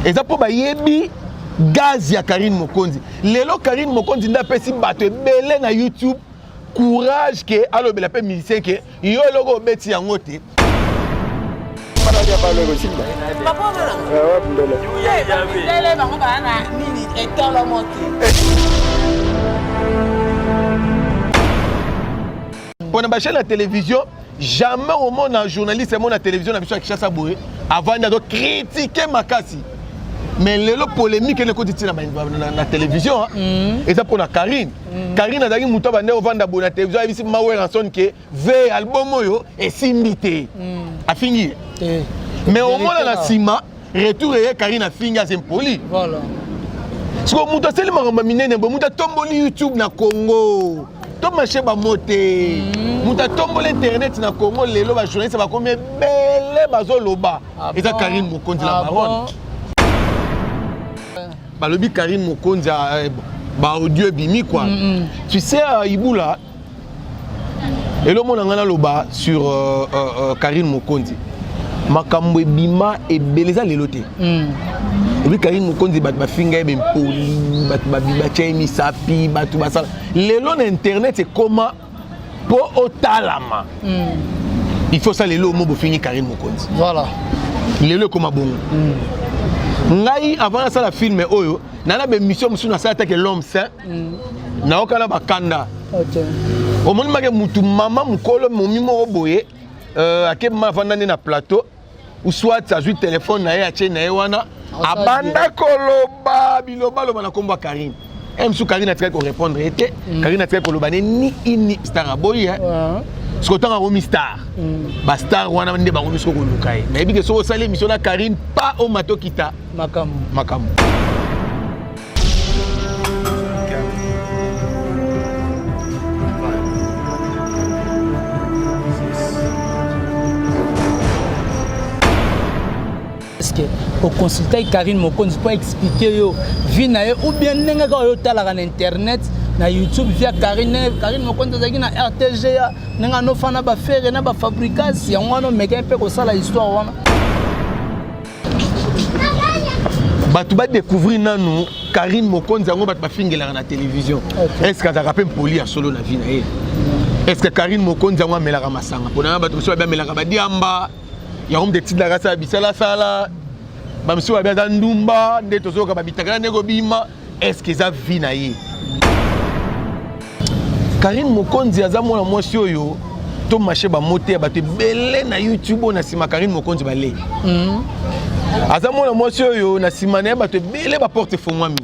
Et ça pour bayebi gaz ya Karine Mokonzi. Lelo Karine Mokonzi n'a pas si battu belé na YouTube. Courage que alors bela pe musicien que yo logo beti ya ngote. Pour na chaîne la télévision, jamais au monde un journaliste et mon la télévision na biso à Kinshasa bouré avant de critiquer Makasi. Mais le polémique est le côté de la télévision. Et ça pour la Karine. Karine a dit que Mouta Bande au vent de la télévision. Il y a une chanson qui veut album et s'imiter. A fini. Mais au moins dans la cima, retour et Karine a fini à Zempoli. Voilà. Parce que Mouta c'est le maramba miné, Mouta tomboli YouTube na Congo. Tout marché ba moté. Mouta tomboli internet na Congo. Les loba journalistes va combien belle bazo loba. Et ça Karine Mokonzi la baronne. Bah, le Karine Mokonzi bah audio bimi quoi. Tu sais Iboula et le monde ngana loba sur Karine Mokonzi. Makambo bima et beleza leloté. Et puis Karine Mokonzi bat ba finga ben poli, bat ba chemi sapi, bat ba sala. Lelo na internet c'est comment pour otalama. Il faut ça lelo mo bo fini Karine Mokonzi. Voilà. Lelo comme bon. Ngai avant ça la film oyo nana be mission musu na sala que l'homme saint na okala bakanda au monde mage mutu mama mukolo momimo boye ake mavanda na plateau ou soit ça joue téléphone na ya che na wana abanda koloba biloba lo bana komba Karine musu Karine a très ko répondre était Karine a très ko loba ni ini star boy ce que tu as un star, ba star wana ndé ba ngomi soko lukai. Mais bi que so salé mission na Karine pas au mato kita makam. Est-ce que au consulter Karine Mokonzi pour expliquer yo vie na ou bien nenga ka yo tala na internet na YouTube via Karine Mokonzi zaki na RTG nenga no fana ba faire na ba fabrication ya ngwana meka pe ko sala histoire wana batu ba découvrir nanu Karine Mokonzi ngo bat ba fingela na télévision. Est-ce que ça rappelle poli à solo na vie na ye? Est-ce que Karine Mokonzi ngo melaka masanga pona batu so ba melaka ba diamba ya homme de tidla rasa bisala sala ba mso ba da ndumba ndeto zo ka ba bitaka nego bima est-ce que ça vie na ye? Karine Mokonzi aza mwana mwasi oyo to marché ba moté ba te belé na YouTube na sima Karine Mokonzi ba lé. Aza mwana mwasi oyo na sima na ba te belé ba porte fo mwami.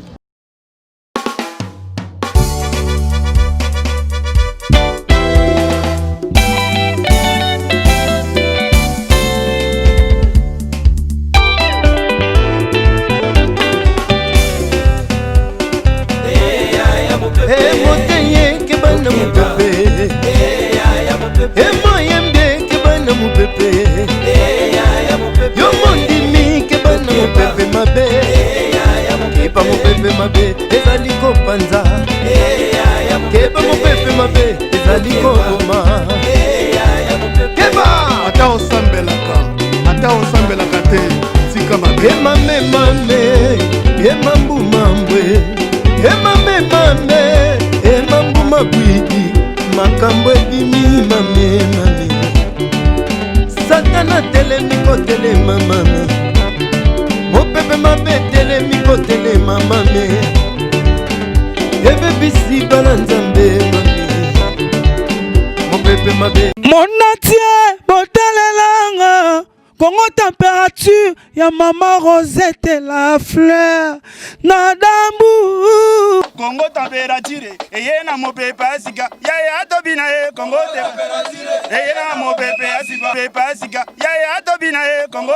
Satana telemiko telema mame Mopepe mabe telemiko telema mame Ebe bisi balanzambe mame Mopepe mabe Monatie botalelanga Congo température ya maman Rosette la fleur Nadambu Congo température eye na mopepe asika ya tobina e Congo température eye na mopepe asika ya tobina e Congo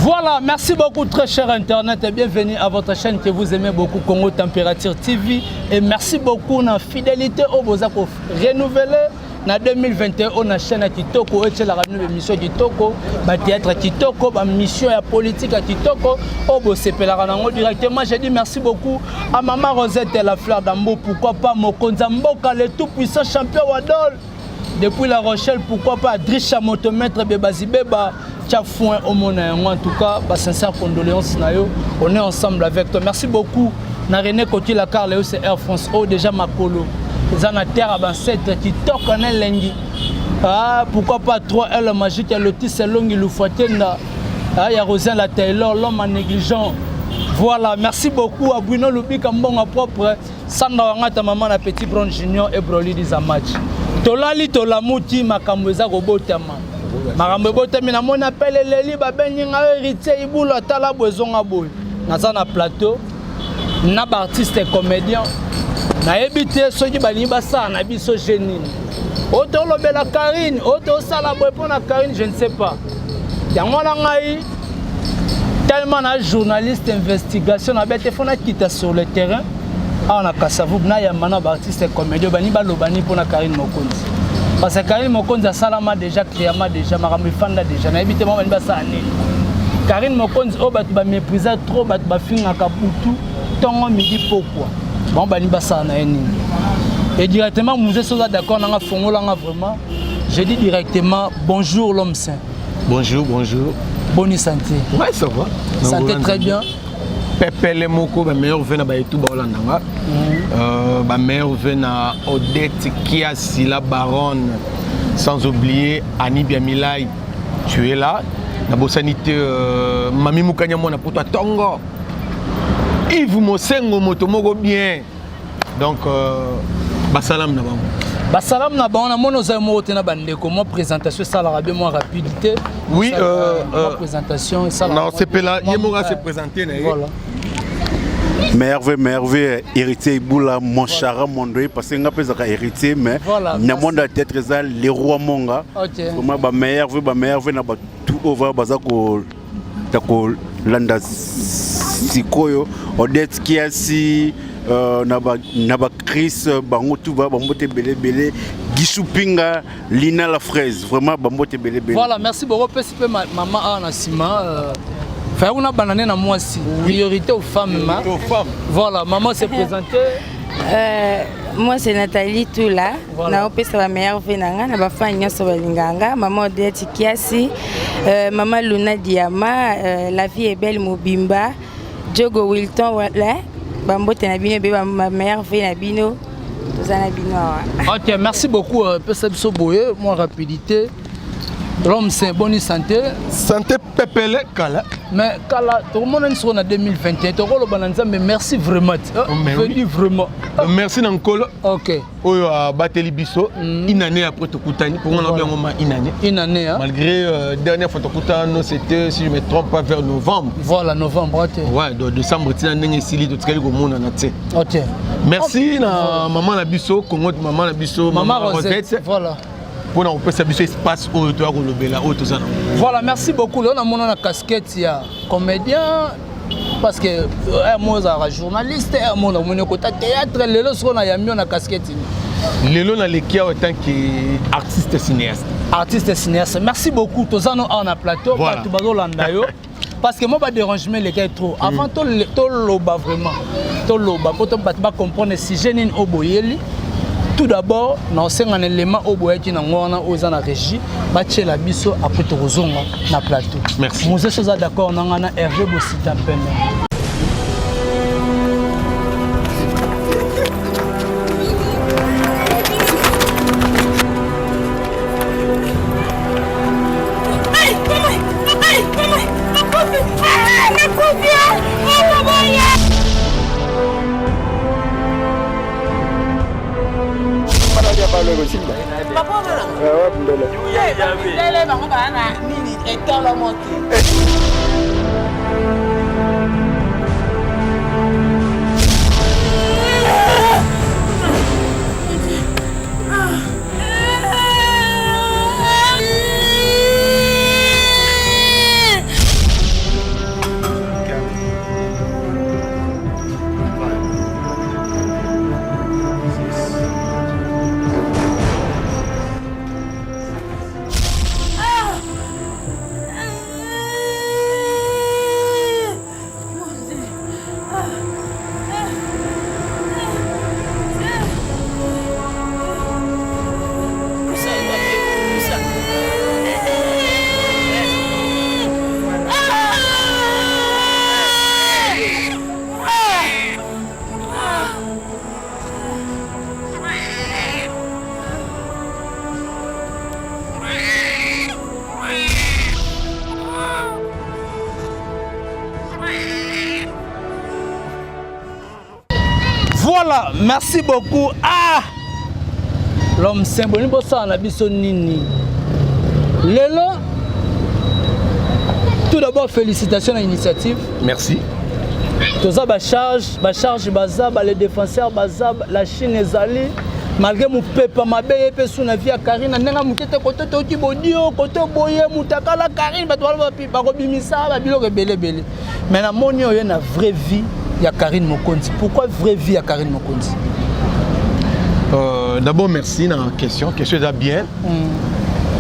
Voilà, merci beaucoup très cher Internet et bienvenue à votre chaîne que vous aimez beaucoup, Congo Température TV. Et merci beaucoup na fidélité au Bozako renouvelé. Na 2021 on a chaîne à Kitoko et la émission Kitoko, ba théâtre Kitoko, ba mission ya politique à Kitoko, au Bosepela Ranango directement. J'ai dit merci beaucoup à Maman Rosette et la fleur d'Ambo, pourquoi pas Mokonza Mboka, le tout puissant champion Wadol. depuis La Rochelle, pourquoi pas Drisha Motomètre Bébazibeba, Tchafouin Omona. En tout cas, sincère condoléances, on est ensemble avec toi. Merci beaucoup. Na René Koti la Carléo, c'est Air France O, déjà Makolo. Les terre à ancêtre qui toquent en lundi. Ah, pourquoi pas 3L magique, il y a Lotis Selong, il il y a Rosien la Taylor, l'homme en négligent. Voilà, merci beaucoup à Bruno Lubi Kambonga propre, Sandra Wangata Maman la Petit Bron Junior et Broly Dizamach. Tolali Tolamouti, Makamweza Robotama. Makamwe Botami, na mon appel Leli, Babeninga héritier, Iboul, Tala Boezonga Boy. Nazana plateau, Nab artiste et comédien. Na ebité soki bali basa na biso génie. Auto lobela Karine, auto sala boy pour na Karine, je ne sais pas. Yango la ngai tellement na journaliste investigation na bete fona kita sur le terrain. Ah on a Kassavou na ya mana artiste et comédien bani balobani pour na Karine Mokonzi. Parce que Karine Mokonzi a salama déjà clairement déjà makambi fanda déjà na ebité mo bani basa ani. Karine Mokonzi o batu ba mépriser trop batu ba finga kaputu tongo midi pourquoi. Bon, et directement, vous êtes d'accord, vraiment. Je dis directement bonjour l'homme saint. Bonjour, bonjour. Bonne santé. Ouais, ça va. Santé très bien. Pepe le moko, ma meilleure veine à tout Baolandanga. Ma meilleure veine à Odette Kiasi, la baronne. Sans oublier Annie Biamilai, tu es là. La bossanité, Mami Moukanyamona pour toi, Tongo. Yves Mosengo Motomogo bien. Donc, Basalam Nabam. Basalam Nabam, on a mon bandeko. Moi, présentation, ça la rabais, moi, rapidité. Oui, présentation, ça la non, c'est pas là. Il m'aura se présenter. Voilà. Merveille, héritier Iboula, mon chara, mon doigt, parce que n'a pas héritier, mais n'a pas d'être les rois monga. Pour moi, merveille, n'a pas tout over, bazako, tako, landa. Sikoyo, Odette Kiasi, Naba Chris, Bangotu, Bambote Belé, Gishupinga, Lina la fraise, vraiment Bambote Belé. Voilà, merci beaucoup. Maman Anasima, faire une banane à moi aussi. Priorité aux femmes. Voilà, maman s'est présentée. Moi c'est Nathalie Toula. Na opesa ba meilleure venanga na ba fanya nyoso balinganga. Maman Odette Kiasi, maman Luna Diama, la vie est belle Mobimba. Jogo Wilton voilà. Bambote na bino be ma meilleure vie na bino. Tozana bino. OK, merci beaucoup Pesa biso boye, moi rapidité. L'homme c'est bonne santé. Santé pepele kala. Mais kala tout le monde est en 2021. To ko lo bananza mais merci vraiment. Je dis vraiment. Merci Nankolo. OK. Oyo bateli biso une année après Tokutani pour on a bien une année. Une année hein. Malgré dernière fois Tokutano c'était si je me trompe pas vers novembre. Voilà novembre OK. Ouais, de décembre tina ndenge sili to tikali ko mona na tse. OK. Merci na maman na biso Congo maman na biso maman Rosette. Voilà. Voilà, merci beaucoup. Là, on a une casquette, il y a comédien, parce que moi, je suis journaliste, moi, je suis théâtre, les autres, on a mis une casquette. Les autres, on a en tant qu'artiste cinéaste. Artiste cinéaste. Merci beaucoup. Tous on a un plateau. Voilà. Parce que moi, je dérange les gars trop. Avant, tout loba vraiment. Tout loba. Pour comprendre si j'ai une oboyeli. Tout d'abord, nous avons un élément au bois qui est dans la régie, bâtir la biso après tout na plateau. Merci. Nous sommes d'accord, nous avons Hervé Bossita Pene. Voilà, merci beaucoup. Ah, l'homme symbolique, ça, on a besoin nini. Lélo, tout d'abord, félicitations à l'initiative. Merci. Tout ça, charge, les défenseurs, la Chine est allée. Malgré mon peuple, ma belle personne vie à Karine, n'a pas côté côté bodio, côté boye, moutaka la Karine, bah toi va bimisa, va bilo rebelle belle. Mais la monio y a une vraie vie, il y a Karine Mokonzi. Pourquoi vraie vie à Karine Mokonzi? D'abord merci dans la question est bien.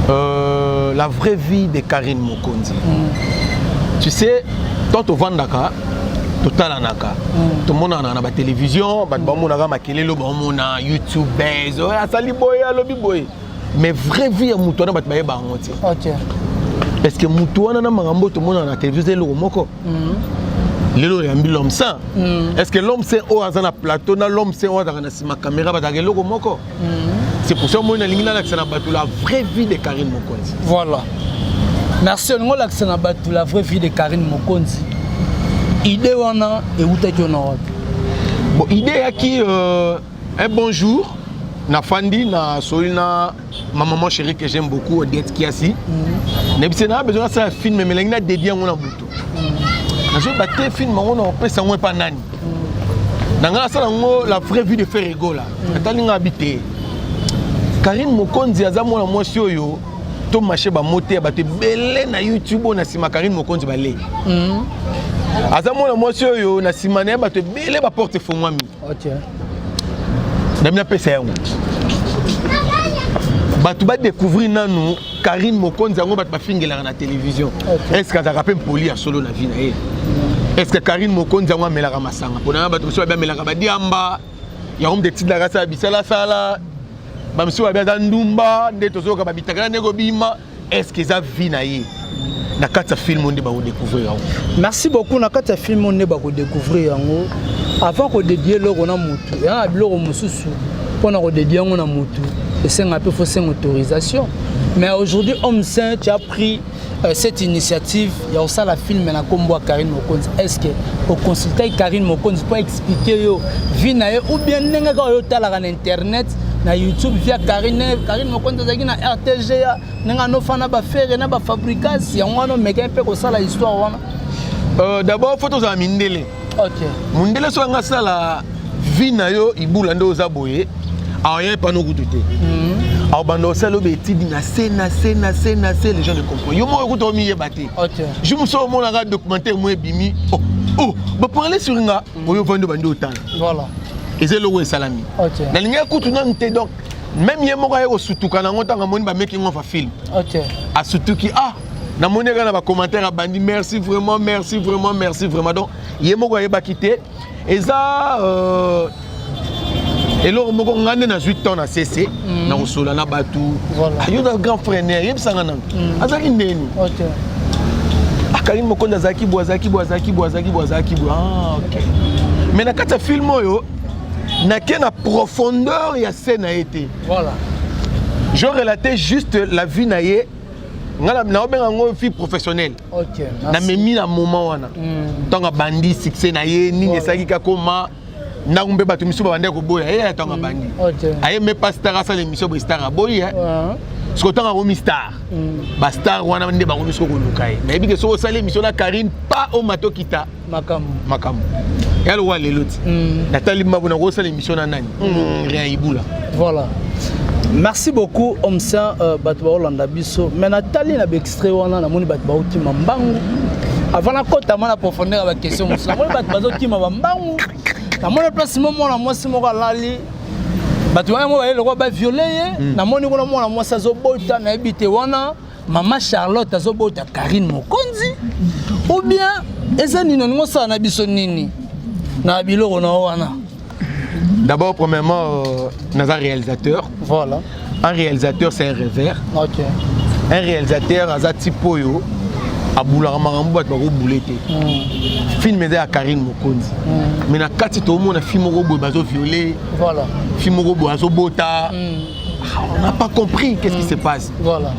La vraie vie de Karine Mokonzi. Tu sais, tant au Vandaka. Total anaka. Tout le monde a la télévision, on YouTube, mais vraie vie à Moutouana, parce que Moutouana na marambo tout le monde a la télévision le moko. Lelo ya mbi l'homme sain. Est-ce que l'homme sain au azana plateau na l'homme sain au azana ma caméra ba le moko? C'est pour ça moi na lingina la vraie vie de Karine Mokonzi. Voilà. Merci on la vraie vie de Karine Mokonzi. Idée wana et où t'es bon idée à qui un bonjour na fandi na solina ma maman chérie que j'aime beaucoup Odette Kiasi n'ebisena besoin ça film mais l'ingna dédié on a butu na je batté film on a pesa on pas nani nanga ça la vraie vie de Ferrego là atalinga habité Karine Mokonzi azamo na mwasi oyo to marché ba moté ba te belé na YouTube on a sima Karine Mokonzi balé azamo na mwasi oyo na simane ba te belé ba porte fo mwami. OK. Damina pesa yango. Ba tu ba découvrir nanu Karine Mokonzi yango ba te fingela na télévision. Est-ce que ça rappelle poli à solo na vie na ye? Est-ce que Karine Mokonzi yango amelaka masanga? Pona ba to so ba amelaka ba diamba. Ya homme de tidla rasa bisala sala. Ba mso ba da ndumba ndeto zo ka ba bitaka nego bima. Est-ce que ça vie na ye? Na kata film on ba découvrir. Merci beaucoup na kata film on ba découvrir yango. Avant qu'on dédie le on a mutu. Ya na biloko mususu pour na dédier on a mutu. Et c'est un peu faut une autorisation. Mais aujourd'hui homme saint tu as pris cette initiative, il y a aussi la film na kombo Karine Mokonzi. Est-ce que au consulter Karine Mokonzi pour expliquer yo vie na ye ou bien nenga ka yo tala na internet na YouTube via Karine Mokonzi zaki na RTG nenga no fana ba faire na ba fabrication ya ngwana meka pe ko sala histoire wana. D'abord photos za mindele. OK. Mundele so nga sala vie na yo ibula ndo za boye. Rien pas no goutute. Alors bando salo beti dina sena les gens ne comprennent. Yo mo écoute mi yebate. OK. Je me sors mon documentaire moi bimi. Oh, ba parler sur nga oyo vando bando autant. Voilà. Et c'est le roi salami. OK. Na linga écoute na nte donc même yemo ka yo sutuka na ngota ngamoni ba making of a film. OK. A sutuki na moni na ba commentaire bandi merci vraiment donc yemo ka yeba quitter et ça et là on a 8 ans à cessé na osola na batu yo na grand frère né yebsanga na azaki ndeni. OK. Karine Mokonzi azaki boazaki OK. Mais na kata film oyo na kena profondeur ya scène a été. Voilà. Je relatais juste la vie na ye ngala na obenga ngo vie professionnelle. OK. Na memi na moment wana. Tonga bandi succès na ye nini esaki ka koma na ngumbe batu miso bande ko boya ye tonga bandi. OK. Aye me pas star sa l'émission bo star boya. Ce que tonga romi star. Ba star wana nde ba romi so ko lukai. Mais bi ke so sale émission na Karine pas au mato kita makam. Elle wa leloti. Nathalie mabuna ko sale émission na nani? Rien ibula. Voilà. Merci beaucoup Omsa Batba Hollanda Bisso. Mais Nathalie na extrait wana na moni Batba Okima Mbangu. Avant la côte à la profondeur avec question Moussa. Moni Batba Okima Mbangu. Na moni place moment na moi si mo lali. Batwa mo le roi ba violer. Na moni ko na mo na moi sa zo bota na ebité wana. Maman Charlotte azo bota Karine Mokonzi. Ou bien ezani no ngosa na biso nini. Na biloko na wana. D'abord, premièrement, nous avons un réalisateur. Voilà. Un réalisateur, c'est un rêveur. OK. Un réalisateur, c'est un type de Aboula Marambo, c'est un boulette. Film est à Karine Mokonzi. Mais dans le tout le monde a film violé. Voilà. Film bota. On n'a pas compris qu'est-ce qui se passe. Voilà.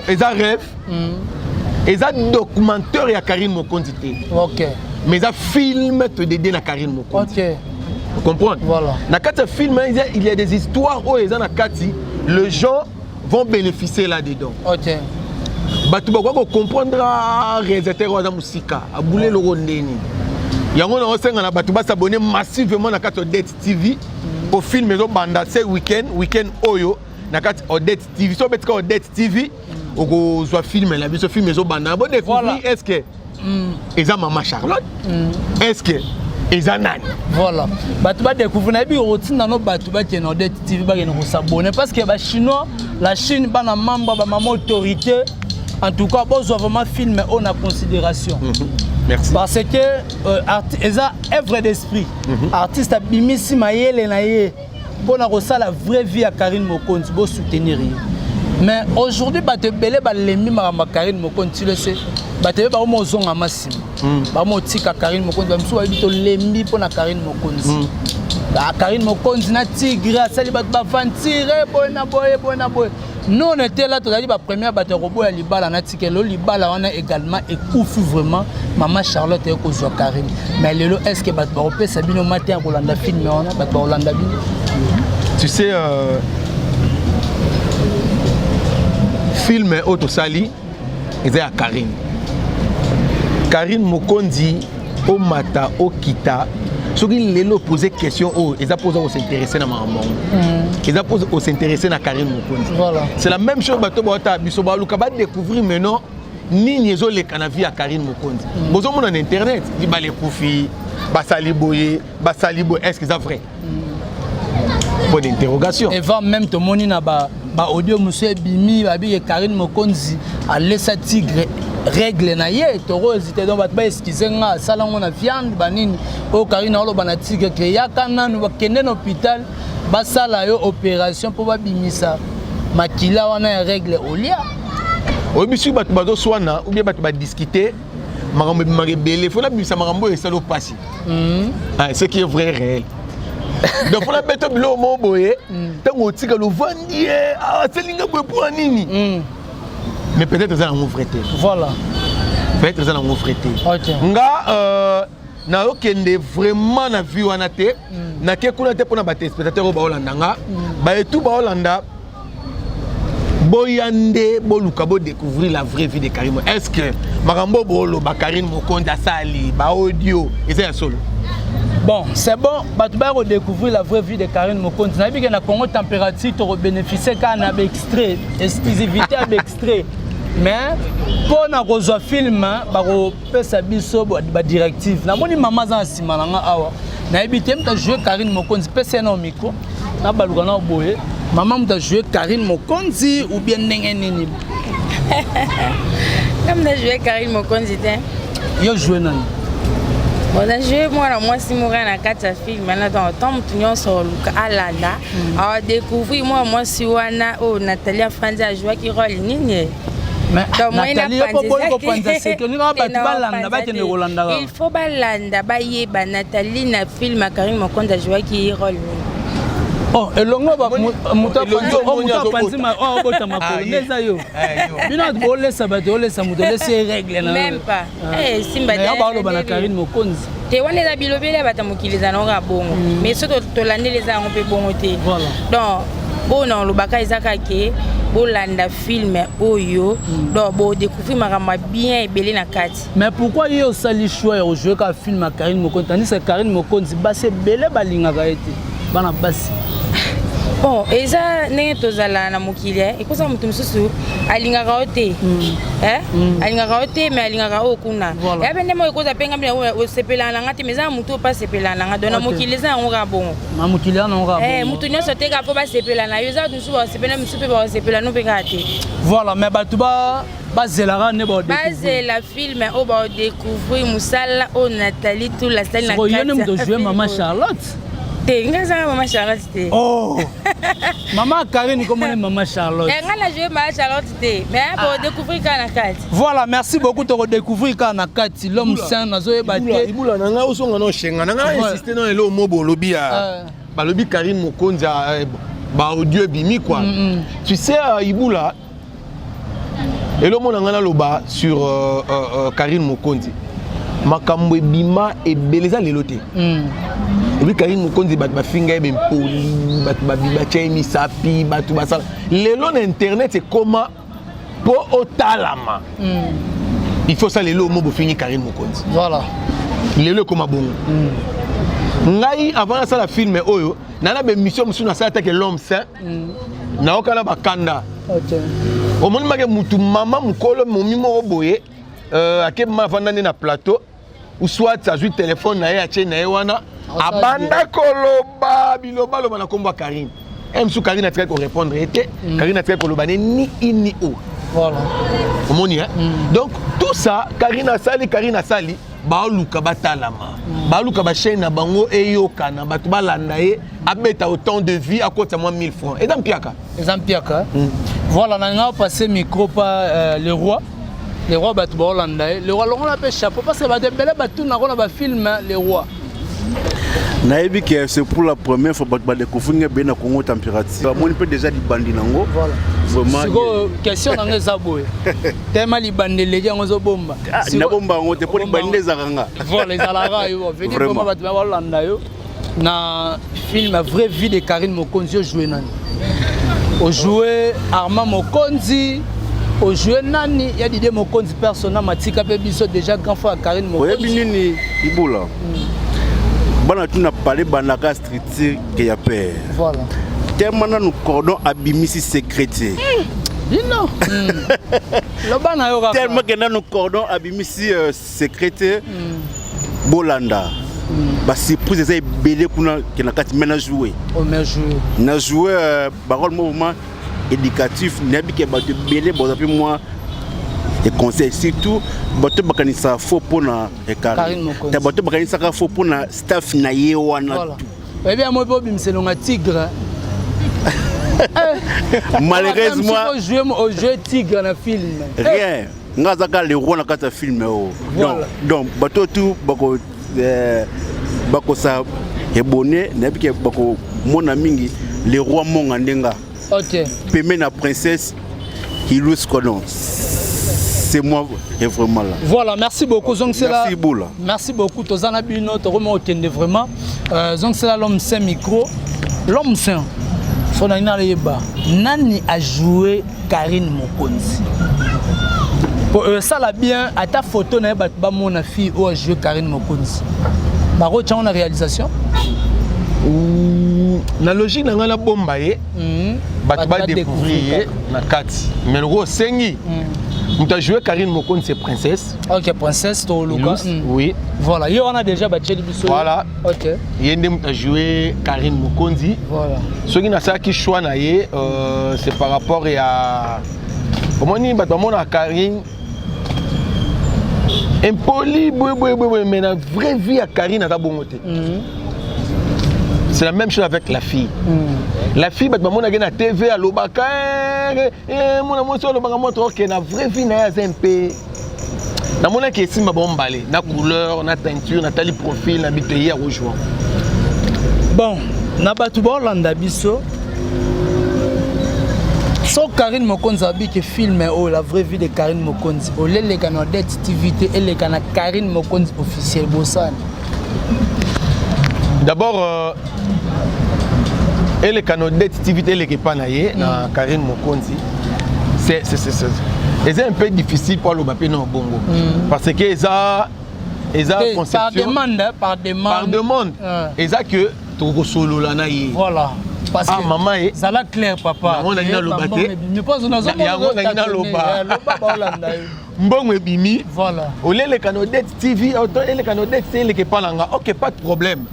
Ils ont rêve. Ils ont documentaire à Karine Mokonzi. OK. Mais un film te dédié à Karine Mokonzi. OK. Vous comprenez? Voilà. Dans le film, il y a des histoires où les gens vont bénéficier là-dedans. Ok. Batu ba ko comprendre réalisateur wa musika abule loko ndeni yango na osenga na batu ba s'abonner massivement na kati Odette TV au film ezo banda ce weekend oyo na kati Odette TV so betka Odette TV oko zo film la biso film ezo banda bon découvrir est-ce que eza Maman Charlotte est-ce que eza nani voilà batu ba découvrir na bi routine no batu ba tena Odette TV ba ko s'abonner parce que ba chinois la Chine ba na membre ba maman autorité. En tout cas, bon, vraiment film on a considération. Merci. Parce que ils ont œuvre d'esprit. Artiste a bimisi maïele naïe. Bon, on a la vraie vie à Karine Mokonzi, bon soutenir. Mais aujourd'hui, bah te belé bah l'ennemi ma Karine Mokonzi, tu le sais. Bah te bah au mozong à Massim. Bah mon tika Karine Mokonzi, bah m'sou habite l'ennemi pour na Karine Mokonzi. Karine Mokonzi na tigre, ça li bah ventire, boy. Nous on était là, tu as dit la première bataille robot à Libala, Libala on a également écouffe vraiment Maman Charlotte et Kozwa Karine. Mais est-ce que Batbaropé Sabino matin pour l'anda film on a Batbarolanda bin. Tu sais film Auto Sali ils à Karine. Karine Mokonzi au Mata au Kita. Ceux qui les poser question, ils ont posé à s'intéresser à Maman. Ils ont posé à s'intéresser à Karine Mokonzi. Voilà. C'est la même chose que découvrir maintenant ni niézo les canavis à Karine Mokonzi. Bozo mon en internet, dit ba les profits, basali boye, est-ce que c'est vrai? Point d'interrogation. Et va même te moni na ba audio monsieur Bimi ba bi Karine Mokonzi a laissé tigre règle na ye toro hésiter donc ba excuser nga sala ngona viande banini o Karine olo bana tigre que yakana no kende na hôpital ba sala yo opération pour ba bimisa makila wana règle olia o bisu bat bazo swana ou bien bat ba discuter marambo marebele faut la bimisa marambo et salo passi ce qui est vrai réel. Donc pour la bête bilo mo boye tango tika lo vandie selinga boye pour nini mais peut-être ça en frité. Voilà. Peut-être ça en frité. Nga na okende vraiment na vie wana te na ke kuna te pona ba téléspectateur ba Hollanda nga ba etu ba Hollanda boyande boluka bo découvrir la vraie vie de Karine. Est-ce que marambo bolo ba Karine Mokonzi sali ba audio et c'est solo. Bon, c'est bon, tu vas redécouvrir la vraie vie de Karine Mokonzi. Tu vas Congo température, tu vas bénéficier d'un extrait, exclusivité avec extrait. Mais pour un film, tu vas faire des directives. Tu vas maman tu vas jouer Karine Mokonzi, tu vas micro, maman tu jouer Karine Mokonzi ou bien Nini. Comme tu jouer Karine Mokonzi, tu joues Nani. On a joué moi si moi na kata film maintenant tant tout sur Alanda a découvrir moi si wana oh Natalia Franzi a joué qui rôle nini mais Natalia pas penser c'est que nous va balanda ba tene Rolanda il faut balanda ba yeba Natalie na film Karine Mokonzi a joué qui rôle oh elongo ba muta panzi ma oh bota makolo neza yo bina bolesa ba dolesa muto laisser règle na même pas simba ya ba lo bana Karine Mokonzi te wana za bilobele bata mokiliza na nga bongo mais soto to landeleza ngo pe bongo te donc bon lo baka ezaka ke bolanda film oyo donc bo découvrir makama bien ebele na kati. Mais pourquoi yo sali choix de jouer ka film à Karine Mokonzi tandis que Karine Mokonzi basse belé balingaka ete bana basi. Bon, eza nenge tozala na mokili ekoza mutu mususu alingaka ote alingaka ote mais alingaka okuna ya bende mo ekoza penga bina o sepela na ngati meza mutu pa sepela na ngado na mokili eza ngora bon na mokili na ngora bon mutu nyoso teka po ba sepela na yo za musu ba sepela musu pe ba sepela no pe kate voilà mais batu ba bazelaka ne ba bazela film o ba découvrir musala o Nathalie tout la salle na kati yo ne mo jouer Maman Charlotte. Maman Charlotte. Oh Maman Karine comment Maman Charlotte. On a joué Maman Charlotte mais pour découvrir Kanakati. Voilà, merci beaucoup de redécouvrir Kanakati. L'homme saint nazo ebate. Ibula nanga osonga no shenga nanga insister dans le mobo lobby a ba lobby Karine Mokonzi ba audio bimi quoi. Tu sais Ibula et le monde ngana loba sur Karine Mokonzi. Makambo bima et beleza leloté. oui Karine Mokonzi bat ba finga be poli bat ba bibache misapi bat basala lelo na internet c'est comment pour otalama il faut ça lelo mo bo fini Karine Mokonzi voilà lelo comme bon ngai avant ça la film oyo nana be mission musu na ça que l'homme saint na okala bakanda OK au monde make mutu mama mukolo momi mo boye ake mavanda na plateau ou soit ça joue téléphone na ya na wana abanda koloba biloba loba na komba Karine musu Karine a très ko répondre était Karine a très ko loba ni ini o voilà omoni hein donc tout ça Karine a sali baoluka batalama baoluka ba chaîne na bango eyoka na batu balanda ye abeta autant de vie à côté moi 1000 francs et dans piaka voilà on a passé micro pas le roi batu balanda le roi on a fait chapeau parce que ba de belle batu na ko na ba film le roi nayebi que c'est pour la première fois que je découvre bien Congo température. Moi, je peux déjà dire bandi nango. Voilà. Vraiment. C'est question dans les aboués. Tellement les bandits les gens ont bomba. Na bomba on te pour les bandits zaranga. Voilà les alara yo. Venez comment va te voir landa yo. Na film la vraie vie de Karine Mokonzi joué nani. Au jouer Armand Mokonzi. Au jouer nani, il y a des Mokonzi personnel matika pe biso déjà grand fois Karine Mokonzi. Oui, binini ibula. Bana tu n'as parlé banaka street que y a peur. Voilà. Tellement nous cordon abimisi secrétaire. Dino. Le bana yo tellement que nous cordon abimisi secrétaire. Bolanda. Ba surprise c'est belé kuna que na kati mena jouer. On m'a joué. Na jouer parole mouvement éducatif nabi ke ba te belé bon après moi et conseil surtout bato bakanisa faux pour na Karine Mokonzi. Ta bato bakanisa ka faux pour na staff na ye wana. Voilà. Eh bien moi bobi mselonga tigre. Malheureusement au jeu tigre na film. Rien. Ngazaka le roi na kata film o. Donc bato tout bako sa ebonné nabi ke bako mona mingi le roi monga ndenga. OK. Pemé na princesse Hilus Konon. C'est moi et vraiment là. Voilà, merci beaucoup. Merci Boula. Merci beaucoup. Tozana Bino, Toromo Okende vraiment. Donc c'est là l'homme saint micro. L'homme saint. Son Yeba. Nani a joué Karine Mokonzi. Ça l'a bien. À ta photo, na ba mon fille où a joué Karine Mokonzi. Baro tcha on a réalisation. La logique na ngala bomba ye. Ba découvrir na kati. Mais le sengi. Tu as joué Karine Mokonzi, c'est princesse. Ok, princesse, oui. Voilà, il y en a déjà battu le bisou. Voilà. Ok. Il y a joué Karine Mokonzi. Voilà. Ce qui choix c'est par rapport à. Comment on dit, Karine. Impoli, mais la vraie vie à Karine à Tabongote. C'est la même chose avec la fille. La fille, maman a gagné la TV à l'Obaka. Mon amour sur l'Obaka montre que la vraie vie n'a pas un peu. La monnaie qui est ici, ma bombe balai. La couleur, la teinture, la tali profil, la biteille à rejoindre. Bon, na batuba Landa biso. So Karine Mokonzi a dit que film la vraie vie de Karine Mokonzi. O les canaux d'activité et les canaux Karine Mokonzi officiel Bossan. D'abord, les canaux d'activité les panaye na Karine Mokonzi, c'est un peu difficile pour le bapé non bongo parce que ils conception par demande ils a que tout solo la naïe voilà parce que maman ça la clair papa on a dit le bapé mais pas on a mbongo ebimi voilà les canaux d'activité les canaux d'activité les pananga OK pas de problème.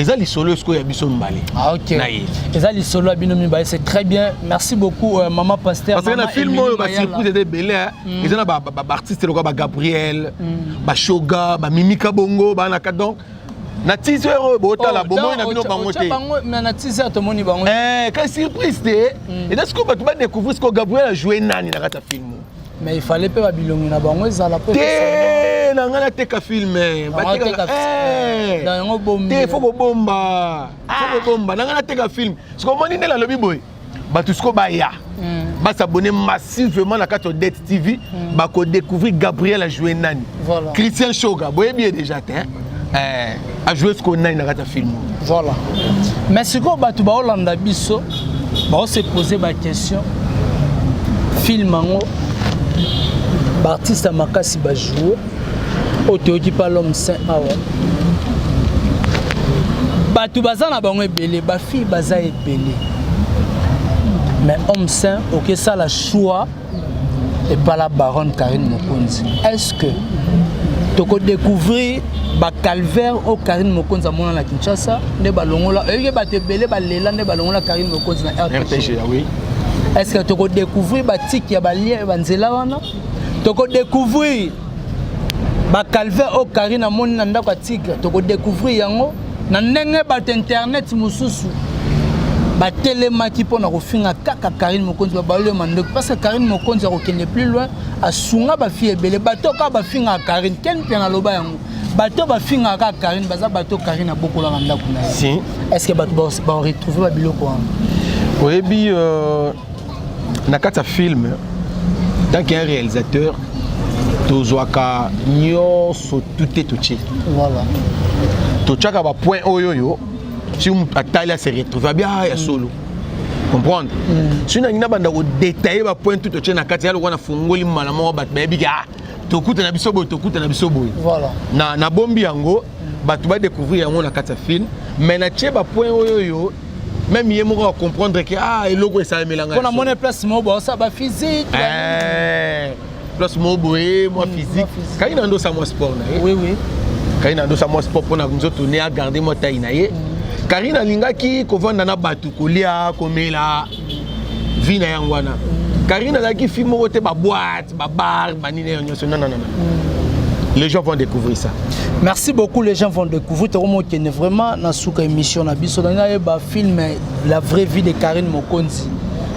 Et les solos que y a biso mbali. Ah OK. Et les solos bino mbali c'est très bien. Merci beaucoup maman pasteur. Parce que le film ba surprise était belle hein. Ils ont ba artiste le ba Gabriel, ba Shoga, ba Mimika Bongo, ba na donc na teaser bota la bongo na bino bango te. Mais na teaser to moni bango. Quelle surprise té. Et est-ce que tu vas découvrir ce que Gabriel a joué nani na kata film. Mais il fallait pas bilongi na bango ça la peut. Na ngala teka film faut bomba na ngala teka film ce que moni la lobby boy ba tout ce ko ba ya ba s'abonner massivement na carte Det TV ba ko découvrir Gabriel a joué nani Christian Shoga boye bien déjà a joué ce qu'on a na carte film Voilà. Mais ce qu'on va Hollande biso, on se poser ma question. Film en artiste à Makasi va jouer. Autodi pas l'homme saint. Batu bazana bango ebele, ba fille baza ebele. Mais homme saint, ok ça la choix et pas la baronne Karine Mokonzi. Est-ce que tu peux découvrir ba calvaire au Karine Mokonzi à Mona la Kinshasa, ne balongola, et ba te belé ba lela ne balongola Karine Mokonzi na RPG, oui. Est-ce que tu peux découvrir ba tiki ya ba lien ba nzela wana? Tu peux découvrir ba calvaire au Karine na Mona ndako tiki, tu peux découvrir yango na ndenge ba internet mususu. Ba télémaki pour na kofinga kaka Karine Mokonzi ba balé mandoko parce que Karine Mokonzi a rekene plus loin a sunga ba fille belé bato ka ba finga Karine ken pena loba yango bato ba finga ka Karine baza bato Karine a beaucoup la ndako na si est-ce que bato ba retrouver ba biloko wana oui bi na kata film tant qu'un réalisateur tozwaka nyonso tout est touché voilà tochaka ba point oyoyo si on atali à se retrouver bien ya solo comprendre si on a banda ko détailler ba point tout tena kati ya lokona fungoli malamo ba baby ga tokuta na biso boy voilà na bombi yango batu ba découvrir yango na kati ya film mais na tche ba point oyo même yemo ko comprendre que ah eloko ça melanga pour na monnaie place mo ba ça ba physique plus mo boy moi physique quand il ando ça moi sport na oui quand il ando ça moi sport pour na nzoto ne a garder mo taille na ye Karine alingaki kovanda na batu kolia komela vina yango wana Karine alaki film ote ba boîte ba bar ba nini nyonso non les gens vont découvrir ça. Merci beaucoup, les gens vont découvrir vraiment dans cette émission na biso na ba film la vraie vie de Karine Mokonzi.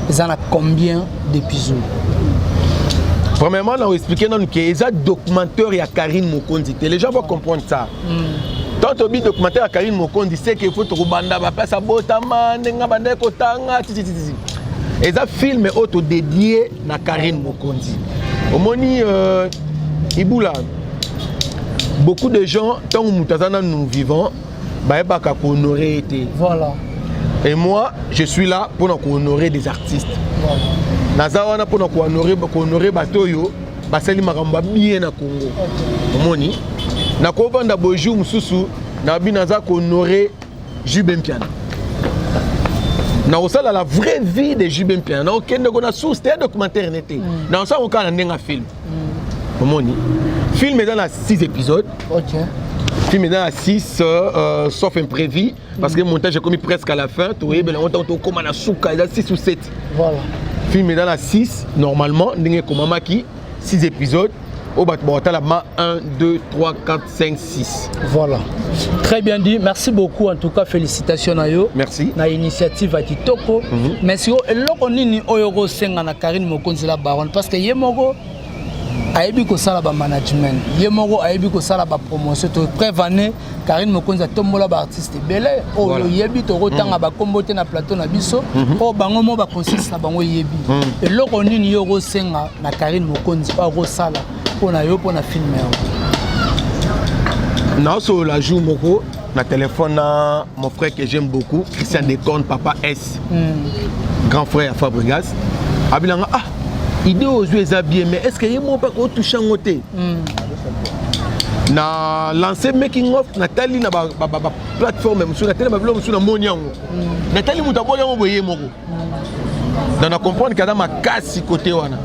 Ils en a combien d'épisodes? Premièrement, on va expliquer que les documentaires à Karine Mokonzi, les gens vont comprendre ça. Tant que le documentaire à Karine Mokonzi, c'est qu'il faut que banda ba pesa botama nenga banda kotanga titi. Et ça film est auto dédié à Karine Mokonzi. Au moni Iboula, beaucoup de gens tant que nous vivons, bah pas qu'à honorer. Voilà. Et moi, je suis là pour honorer des artistes. Voilà. Nazawana pour honorer batoyo, basali makamba bien na Congo. Moni. Na kovanda boju mususu na binaza honorer Jubem Piana. Na osala la vraie vie de Jubem Piana. Na okende ko na source un documentaire n'était. Na osala on ndenga film. Moni. Film est dans la 6 épisodes. OK. Film est dans la 6 sauf imprévu parce que le montage est commis presque à la fin. Tu vois ben on comme na souka, il y a 6 ou 7. Voilà. Film est dans la 6 normalement, ndenge ko mamaki 6 épisodes. Au batala 1 2 3 4 5 6. Voilà. Très bien dit. Merci beaucoup en tout cas félicitations à yo. Merci. Na initiative à Kitoko. Merci eloko nini oyoko senga na Karine Mokonzi la baronne parce que yemoko ayebi ko sala ba management. Yemoko ayebi ko sala ba promotion to prévaner Karine Mokonzi tombola ba artiste belé o yebi to rotanga ba kombote na plateau na biso o bango mo ba consiste na bango yebi. Eloko nini yoko senga na Karine Mokonzi pa ko sala pour na yo pour na filmer. Non, sur la joue moko na téléphone na mon frère que j'aime beaucoup, Christian Decorne, papa S. Grand frère à Fabregas. Abilanga ah, idée aux yeux bien mais est-ce que yemo pas ko toucher en côté? Na lancé making of Nathalie na ba plateforme monsieur Nathalie ba blog monsieur na moniango. Nathalie mutaboli yango boye moko. Dans comprendre que dans ma casse côté wana.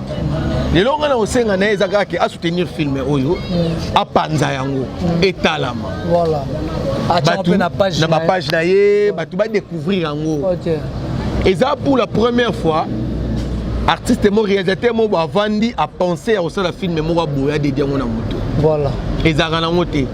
Les longs na osenga na ezaka ke a soutenir film oyo a panza yango etalama. Voilà. A na page na page na ye batu ba découvrir yango. OK. Et ça pour la première fois artiste mo réalisateur mo ba vandi a penser à osala film mo ba boya dédié ngona moto. Voilà. Et ça kana ngote.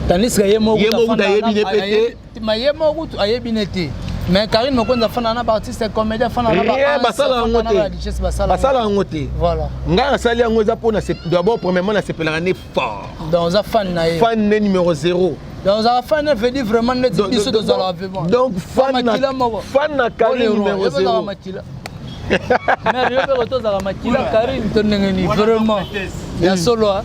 Tandis que yemo ayebi répéter ma yemo kutu ayebi nete. Mais Karine Mokonzi a fait un artiste comédien fait un basala ngote. Voilà. Nga sali yango za pona d'abord premièrement na sepelane fort. Dans un fan na ye. Fan numéro 0. Dans un fan veut dire vraiment net biso de la vivant. Donc fan na Karine numéro 0. Mais je veux retourner à la makila Karine tonengeni vraiment. Ya solo hein.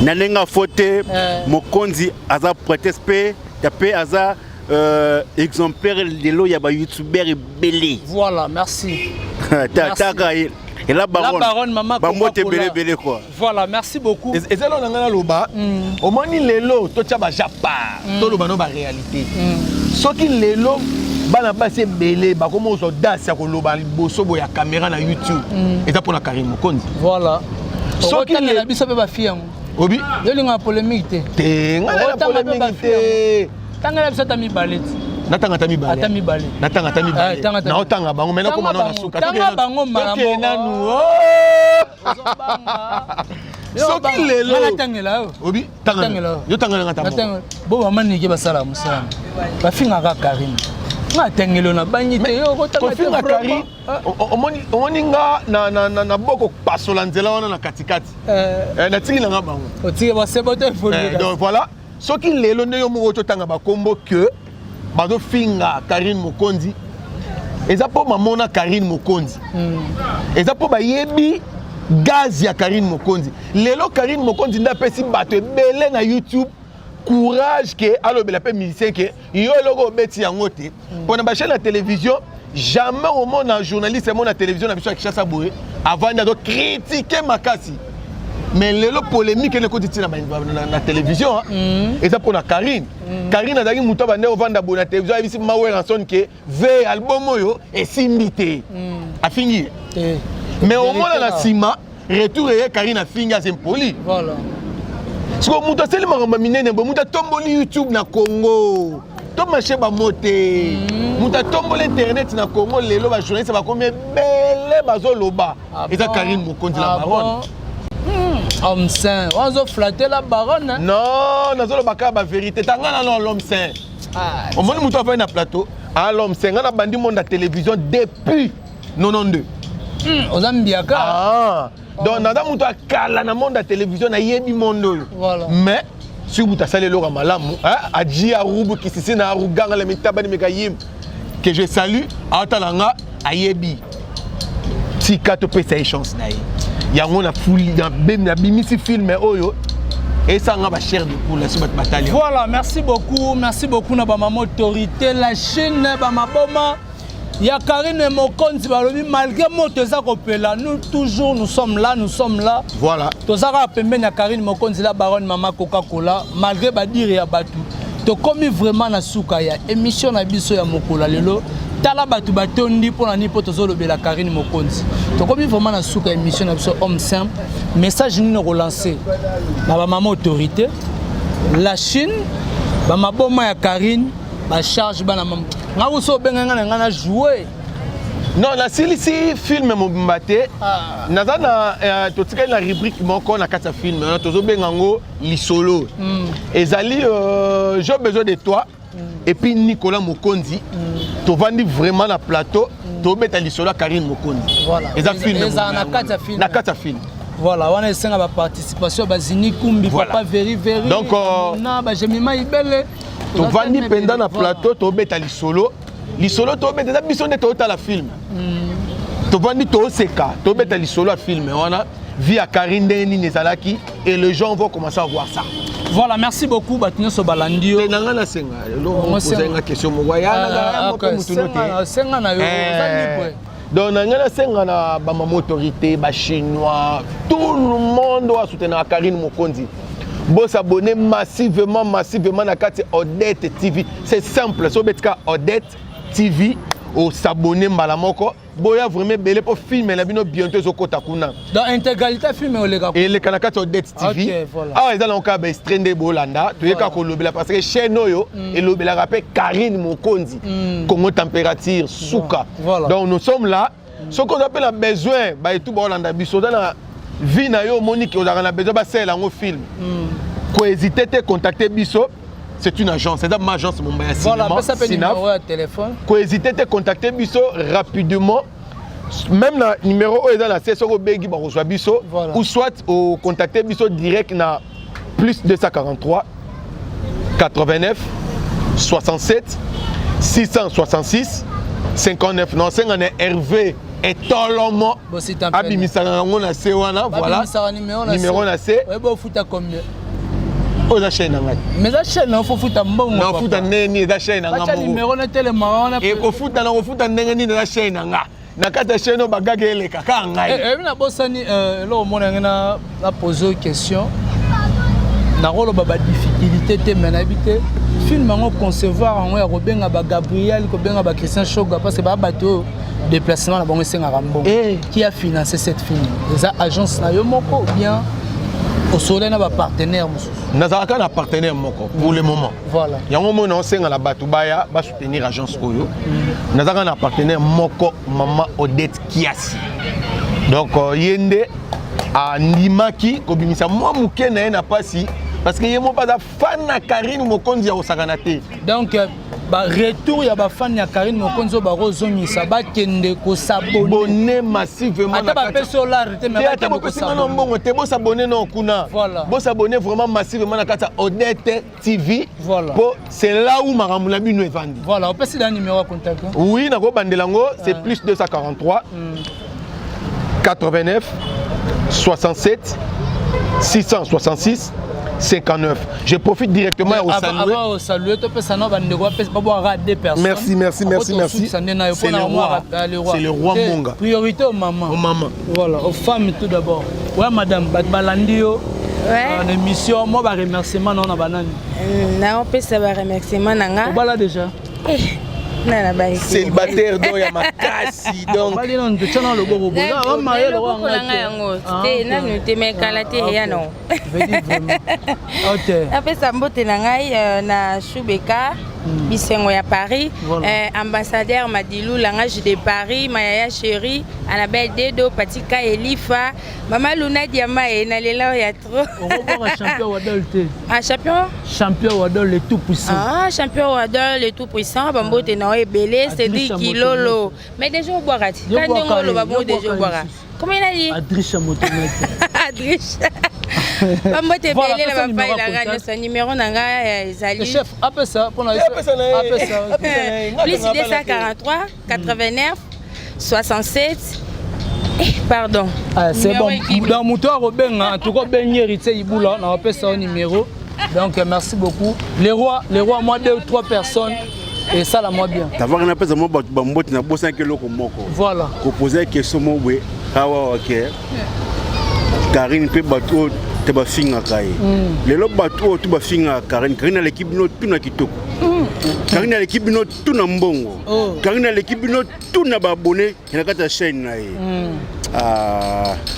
Nanenga fote Mokonzi aza proteste pe aza exemplaire lelo ya ba youtubeur belé. Voilà, merci. Et la baronne maman bamote belé quoi. Voilà, merci beaucoup. Et ça là ngana loba. Au moins lelo to tia ba japa. To loba no ba réalité. Soki lelo bana base belé ba komo so dance ya ko loba liboso bo ya caméra na YouTube. Et ça pour la Karim Mokonzi. Voilà. Soki la biso pe ba fille. Obi. Yo linga polémique te. Te ngana polémique te. Tanga la biso ta mi ballet. Natanga tami balé. Atami balé. Natanga tami balé. Na otanga bango maintenant comment on a suka. Tanga bango malamu. Nanu. Soki lelo. Natangela yo. Obi tanga. Yo tanga ngata. Natanga. Bo mama niki basala musala. Ba finga ka Karim. Natangelo na banyite yo ko tanga. Finga Karim. Omoni nga na boko pasola nzela wana na katikati. Na tiki na bango. O tiki ba sebote folie. Donc voilà. Soki lelo ne yo mo tanga ba kombo que bazo finga Karim Mokonzi. Eza po mamona Karim Mokonzi. Eza po ba yebi gaz ya Karim Mokonzi. Lelo Karim Mokonzi nda pesi bato ebele na YouTube courage que alobela pe musicien que yo logo beti yango te. Pona ba chaîne la télévision jamais au monde un journaliste mon la télévision na biso Kishasa boye avant de critiquer makasi. Mais lelo polémique ne ko titi na télévision et ça pour na Karim. Karim azaki muto ba ne ovanda bona télévision abisi mawe ranson que ve album yo et simité. A fini. Mais au moins la sima retour et Karim a fini à Sempoli. Voilà. Si ko muto seli makamba minene bo muto tomboli YouTube na Congo. To marché ba moté. Muto tomboli internet na Congo lelo ba journaliste ba combien belle bazo loba. Et ça Karim Mokonzi la baronne. Homme saint, on a flatté la baronne. Non, nous avons la vérité. Tangana non l'homme saint. Au moment où nous avons un plateau, l'homme saint, on a bandit monde à la télévision depuis 92. On a bien ah. Donc nous avons un monde à la télévision, na yebi monde. Mais si vous avez salé l'ora malamu, a dit à Roubou qui s'est na Rouganga le mitabani megayim que je salue, à Talanga a yebi. Si kato pe sa chance na yi. Yango na fouli na bimisi film oyo et ça nga ba cher de pour la suite bataille. Voilà, merci beaucoup na ba maman autorité la Chine ba maboma ya Karim Mokonzi balobi malgré moto za kopela nous toujours nous sommes là. Voilà. Tozaka pembeni ya Karim Mokonzi la baronne mama Coca-Cola malgré ba dire ya batu. To komi vraiment na suka ya émission na biso ya mokola lelo. Tala batu batondi pour la nipo tozolo bela Karim Mokonzi. To komi vraiment na suka émission na biso homme simple message ni relancer na ba maman autorité la Chine ba maboma ya Karim ba charge bana maman nga so benga ngana jouer. Non la si film mobimbate naza na totika na rubrique moko na kata film tozo benga ngo lisolo. Ezali j'ai besoin de toi. Et puis Nicolas Mokonzi, tu vends vraiment la plateau, tu mets à l'issue Karim Mokonzi. Voilà. Et ça film. Na kata film. Voilà, on a essayé la participation Bazini Kumbi papa very. Donc na ba jemima ibele. Tu vends pendant la plateau, tu mets à l'issolo. L'issolo tu mets des missions de total la film. Tu vends to seka, tu mets à l'issolo à film. On a via Karim Deni Nezalaki et les gens vont commencer à voir ça. Voilà, merci beaucoup Batinho Sobalandio. Nanga na senga. On pose une question mo waya senga na yo. Donc nanga na senga na ba autorité, ba chinois, tout le monde doit soutenir Karim Mokonzi. Bon s'abonner massivement na carte Odette TV. C'est simple, so betka Odette TV ou s'abonner malamoko. Boya vraiment belé pour filmer la bino bientôt zo kota kuna. Dans intégralité filmer le gars. Et le kanaka Odette TV. OK, voilà. Ah, ils ont encore ba strandé bolanda, tu ka ko lobela parce que chez noyo et lobela rappelle Karim Mokonzi. Congo température souka. Donc nous sommes là. Ce qu'on appelle un besoin ba tout bolanda biso dans vie na yo Monique on a besoin ba celle en film. Ko hésiter te contacter biso. C'est une agence, c'est ma agence mon bail cinéma. Voilà, ça peut numéro de téléphone. Ko hésiter te contacter biso rapidement. Même le numéro est dans la session au Begi ba reçoit biso ou soit au contacter biso direct na plus 243 89 67 666 59 non c'est un Hervé et Tolomo abimisanga ngona se wana voilà numéro na se ouais bon futa combien Oh, la chaîne. Mais la chaîne, il faut foutre un bon. Non, faut t'amener la chaîne. Pas de numéro, on est tellement. Et il faut t'amener la chaîne. Na kata chaîne au bagage les kaka ngai. Na bosani là au monde na poser question. Na rolo baba difficulté te menabité. Film en concevoir en Robenga ba Gabriel ko benga ba Christian Shoga parce que ba bateau déplacement na bango senga rambo. Qui a financé cette film? Les agences na yo moko ou bien au soleil na ba partenaire mususu. Nazaraka na partenaire moko pour le moment. Voilà. Yango mo na senga la batubaya ba soutenir agence oyo. Nazaraka na partenaire moko Maman Odette Kiasi. Donc yende a ndimaki ko bimisa mo muke na na pasi parce que yemo pas fan na Karine Mokonzi ya osakanate. Donc ba retour ya ba fan ya Karine Mokonzi ba rozomisa ba kende ko s'abonner massivement. Ata ba pesolar te mais ba ko s'abonner. Mbongo te bo s'abonner non kuna. Voilà. Bo s'abonner vraiment massivement na kata Odette TV. Voilà. C'est là où Maramula bino est vendu. Voilà, on peut se donner numéro de contact. Oui, na ko bandelango, c'est plus 243 89 67 666 59. Je profite directement au saluer. Avant au saluer, tu peux saluer deux personnes. Merci. C'est le roi Monga. Priorité aux mamans. Aux mamans. Voilà, aux femmes tout d'abord. Ouais, madame, Balandio. Ouais. En émission, moi, je remerciement non banane. On peut savoir remerciement nanga. Voilà déjà. C'est le batteur dont il y a ma casse. Donc, Bisengo ya Paris, ambassadeur Madilou, langage de Paris, Maya Chéri, Annabelle Dedo, Patika Elifa, Maman Luna Diama et Nalela ya trop. Champion Wadol. Ah, champion Wadol le tout puissant. Ah, champion Wadol le tout puissant, Bambo Tenawe Belé, Cédric Kilolo. Mais déjà au Boirati. Quand on le Bambo déjà au Boirati. Comment il a dit? Adricha Motometre. Adricha. Bambo te belé la papa il a gagné son numéro nanga Zali. Chef, appelle ça pour plus 243 89 67. Pardon. C'est bon. Dans mon tour Robenga, en tout cas Ben héritier Iboula, on appelle ça au numéro. Donc merci beaucoup. Les rois moi 2 ou 3 personnes. Et ça la moi bien. D'avoir un appel à moi Bambo na bossa que loko moko. Voilà. Ko poser question mo we hawa OK. Karine pe bato te ba finga kai. Le lo bato tu ba finga Karine l'équipe no tout na kitoko. Karine à l'équipe no tout na mbongo. Karine à l'équipe no tout na ba abonné na kata chaîne na ye.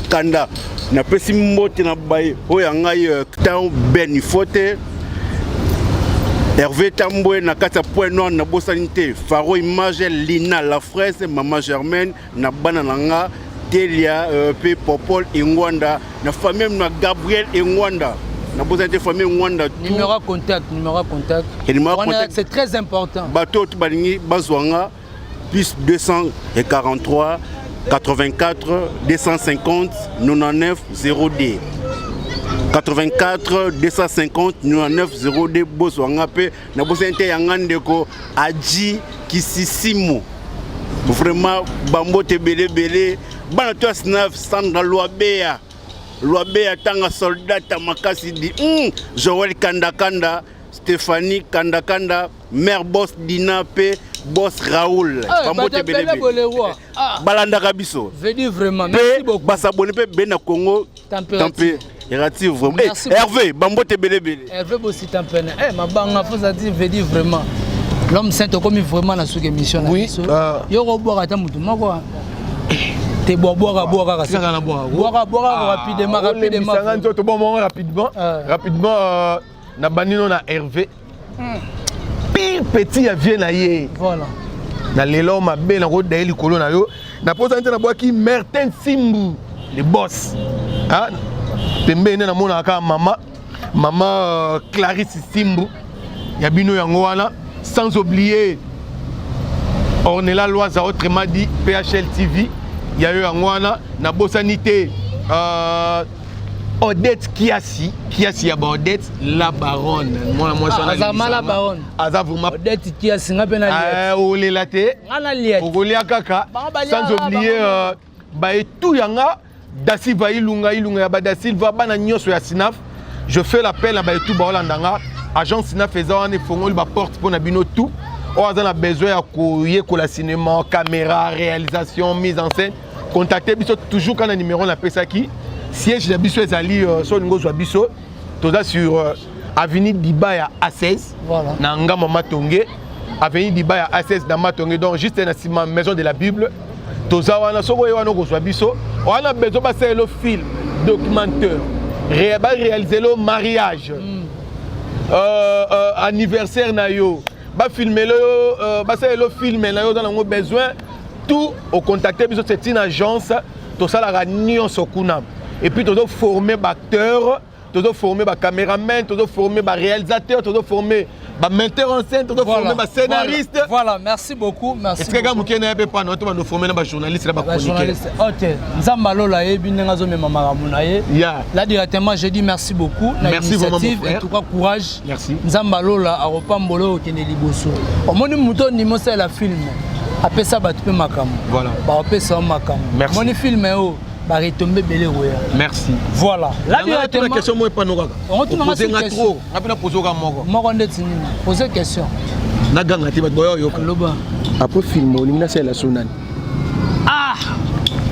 Kanda na pesi mbote na bay oya ngai temps ben fote. Hervé Tamboué na kata point noir na bosanité Faro Image Lina La Fraise Maman Germaine na banananga Delia P Popol Ingwanda na famille na Gabriel Ingwanda na bosanité famille Ingwanda numéro contact et numéro contact c'est très important bateau tu balingi bazwanga plus 243 84 250 99 0D 84 250 99 0D Boswanga pe na bosente yangandeko Adji Kisisimu vraiment Bambo te belé bana to snaf Sandra Loabea tanga soldat makasi di Joël Kandakanda Stéphanie Kandakanda mère boss Dina pe boss Raoul Bambo te belé balanda kabiso veut dire vraiment merci beaucoup basabone pe bena Congo tempé vraiment. Hervé, Bambo te belé. Hervé aussi tempéné. Ma banga faut ça dire veut dire vraiment. L'homme saint comme vraiment dans cette émission là. Oui. Yo go boire ata mutu moko. Te boire rapidement. Rapidement na banino na Hervé. Pire petit ya vient na ye. Voilà. Na lelo mabe na ko daeli kolo na yo. Na posa nte na boa ki Martin Simbu, le boss. Ah Pembene na mona ka maman Clarisse Simbu ya bino yango wana sans oublier Ornella Loiza autrement dit PHL TV ya yo yango wana na bosanité Odette Kiasi ya ba Odette la baronne moi ça la baronne azavuma Odette Kiasi ngapena liet olela te ngana liet okolia kaka sans oublier ba tout yanga Da Silva ilunga ya Bada Silva bana nyoso ya Sinaf je fais l'appel à tout Baolandanga. Agence Sina faisant un effort, la porte pour Nabino tout. On a besoin de la cinéma, caméra, réalisation, mise en scène. Contactez toujours quand le numéro on appelle ça qui. Siège de Bisso Ezali sur Ngo Bisso. Tout ça sur avenue Dibaya A16. Voilà. Nanga Mama Tongue. Avenue Dibaya A16 dans Matongue. Donc juste dans la maison de la Bible. Tout ça on a Bisso. On a besoin de faire le film documentaire. Réaliser le mariage. Anniversaire nayo. Filmer le film nayo dans le besoin. Tout au contacter c'est une agence. Tout ça la réunion Sokuna. Et puis, tu dois former des acteurs, tu dois former des caméramans, tu dois former des réalisateurs, tu dois former des metteurs en scène, tu dois former des scénaristes. Voilà, merci beaucoup. Merci. Est-ce que tu vas nous former des journalistes et des chroniqueurs? Ok. Nzambalola et Binengazo Memamaramunaye. Là, directement, je dis merci beaucoup. Merci vraiment. En tout cas, courage. Merci. Nzambalola, Aropambolo, Keneli Bosso. Au moins, nous moutons Nimosa la film. Après ça, tu peux m'accamer. Voilà. Après ça, m'accamer. Merci. Mon film est où? Merci. Voilà. Là, directement. La question, moi, pas nous. On te pose une question. Posez une question. Après film, on a la Sunan. Ah!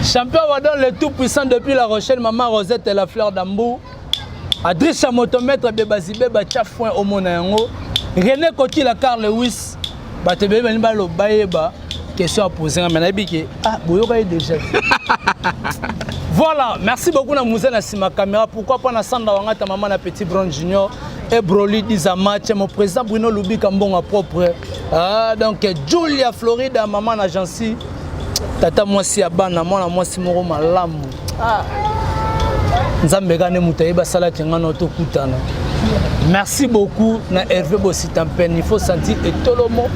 Champion Wadon, le tout puissant depuis La Rochelle, Maman Rosette et la fleur d'Ambou. Adrien Chamotomètre, Bébazibé, Bachafouin, Omonayango. René Koti, la Carl Lewis. Batebe, Benibalo, Baeba. Question à poser. Ah, Boyoka est déjà. Voilà, merci beaucoup na Moussa na sima caméra. Pourquoi pas na Sanda Wangata maman na Petit Brown Junior et Broly Dizamache, mon président Bruno Lubi Kambonga propre. Ah donc Julia Florida maman na Jansi. Tata mwasi ya bana mwana mwasi moko malamu. Ah. Nzambe gane mutaye basala tengana to kutana. Merci beaucoup na Hervé Bossitampen, il faut sentir et Tolomo.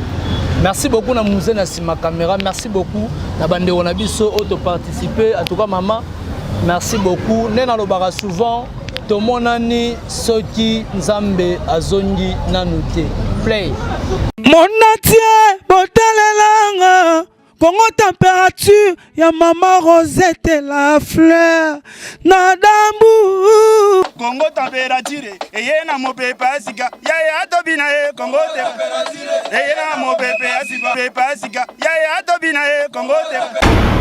Merci beaucoup na Moussa na sima caméra, merci beaucoup na bande Onabiso auto participer en tout cas maman. Merci beaucoup. Nena lobara souvent tomonani soki nzambe azongi nanute. Play. Monatie botalelanga Congo température ya Maman Rosette la fleur Nadambu Congo température eye na mopepe asika ya tobina e Congo température eye na mopepe asika ya tobina e Congo température